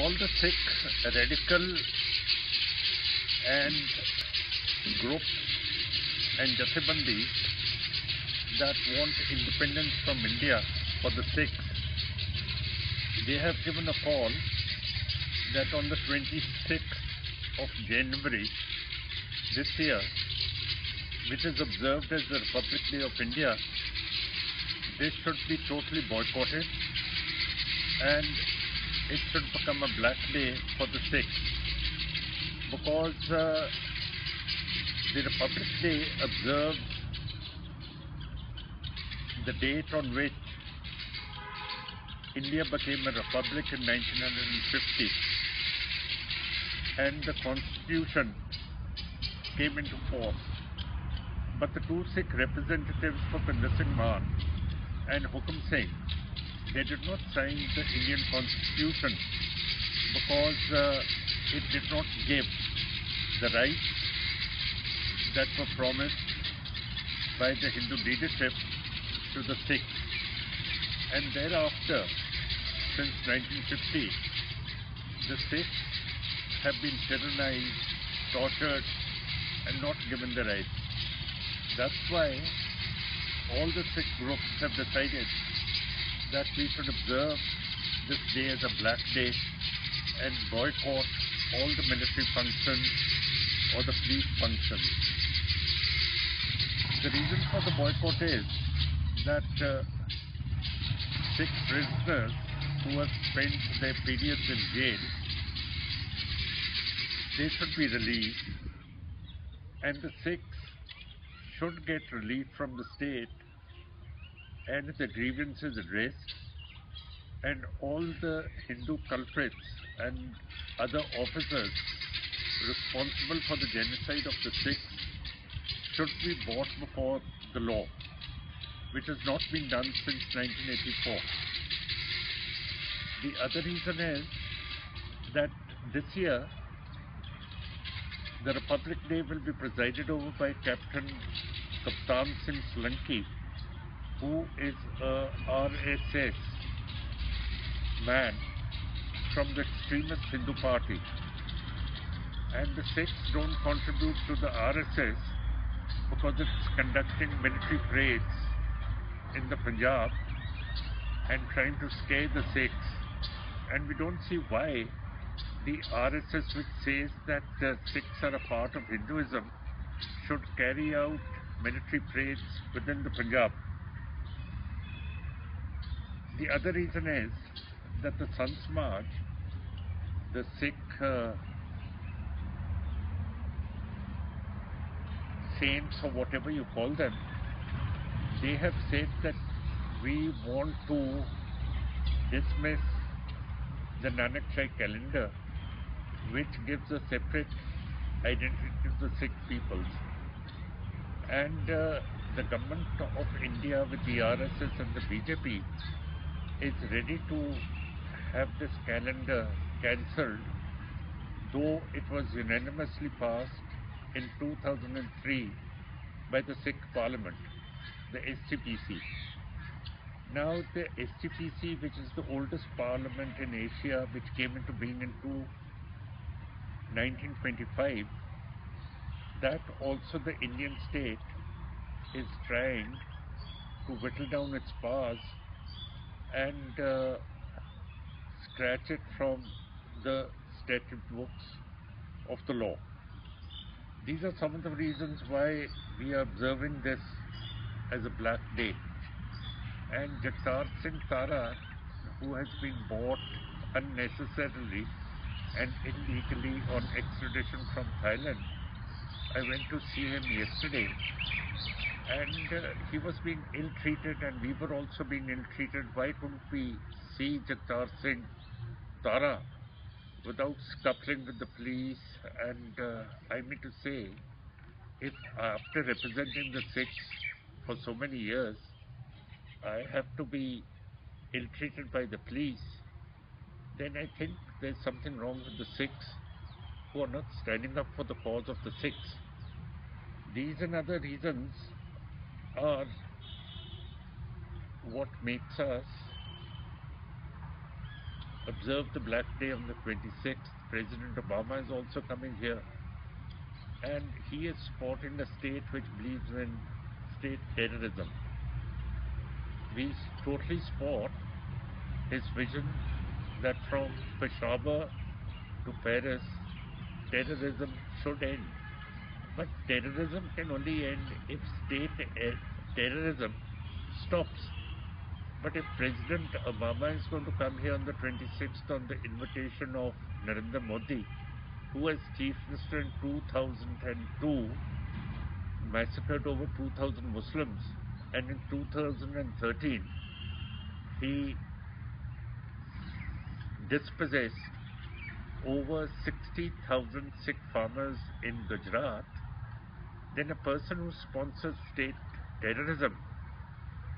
all the Sikh radical and groups and Jathebandis that want independence from India for the Sikhs, they have given a call that on the 26th of January this year, which is observed as the Republic Day of India, this should be totally boycotted and it should become a black day for the Sikhs, because the Republic Day observes the date on which India became a republic in 1950 and the constitution came into force. But the two Sikh representatives, Mann and Hukum Singh, they did not sign the Indian constitution because it did not give the rights that were promised by the Hindu leadership to the Sikhs. And thereafter, since 1950, the Sikhs have been tyrannized, tortured and not given the rights. That's why all the Sikh groups have decided that we should observe this day as a black day and boycott all the military functions or the police functions. The reason for the boycott is that Sikh prisoners who have spent their periods in jail, they should be released, and the Sikhs should get relief from the state and the grievances addressed, and all the Hindu culprits and other officers responsible for the genocide of the Sikhs should be brought before the law, which has not been done since 1984. The other reason is that this year the Republic Day will be presided over by Captain Kaptan Singh Solanki, who is a RSS man from the extremist Hindu party. And the Sikhs don't contribute to the RSS because it's conducting military parades in the Punjab and trying to scare the Sikhs. And we don't see why the RSS, which says that the Sikhs are a part of Hinduism, should carry out military parades within the Punjab. The other reason is that the Sant Samaj, the Sikh saints or whatever you call them, they have said that we want to dismiss the Nanak-Chai calendar, which gives a separate identity to the Sikh peoples. And the government of India with the RSS and the BJP is ready to have this calendar cancelled, though it was unanimously passed in 2003 by the Sikh Parliament, the SCPC. Now the SCPC, which is the oldest parliament in Asia, which came into being in 1925, that also the Indian state is trying to whittle down its powers and scratch it from the statute books of the law. These are some of the reasons why we are observing this as a black day. And Jagtar Singh Tara, who has been bought unnecessarily and illegally on extradition from Thailand, I went to see him yesterday, and he was being ill-treated and we were also being ill-treated. Why couldn't we see Jagtar Singh Tara without scuffling with the police? And I mean to say, if after representing the Sikhs for so many years, I have to be ill-treated by the police, then I think there's something wrong with the Sikhs who are not standing up for the cause of the Sikhs. These and other reasons are what makes us observe the Black Day on the 26th. President Obama is also coming here, and he is supporting a state which believes in state terrorism. We totally support his vision that from Peshawar to Paris, terrorism should end. But terrorism can only end if state terrorism stops. But if President Obama is going to come here on the 26th on the invitation of Narendra Modi, who as Chief Minister in 2002 massacred over 2,000 Muslims, and in 2013 he dispossessed over 60,000 Sikh farmers in Gujarat, then a person who sponsors state terrorism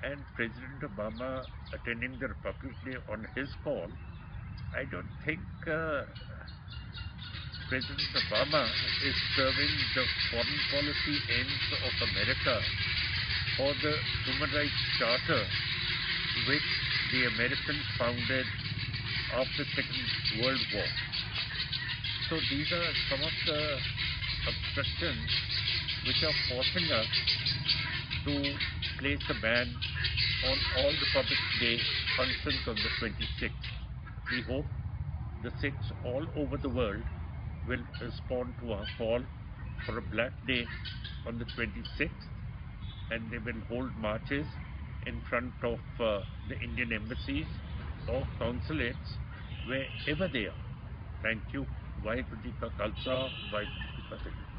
and President Obama attending the Republic Day on his call, I don't think President Obama is serving the foreign policy ends of America or the Human Rights Charter which the Americans founded after Second World War. So these are some of the obstructions which are forcing us to place a ban on all Republic Day functions on the 26th. We hope the Sikhs all over the world will respond to our call for a Black Day on the 26th, and they will hold marches in front of the Indian embassies or consulates wherever they are. Thank you. Vaheguru Ji Ka Khalsa, Vaheguru Ji Ki Fateh.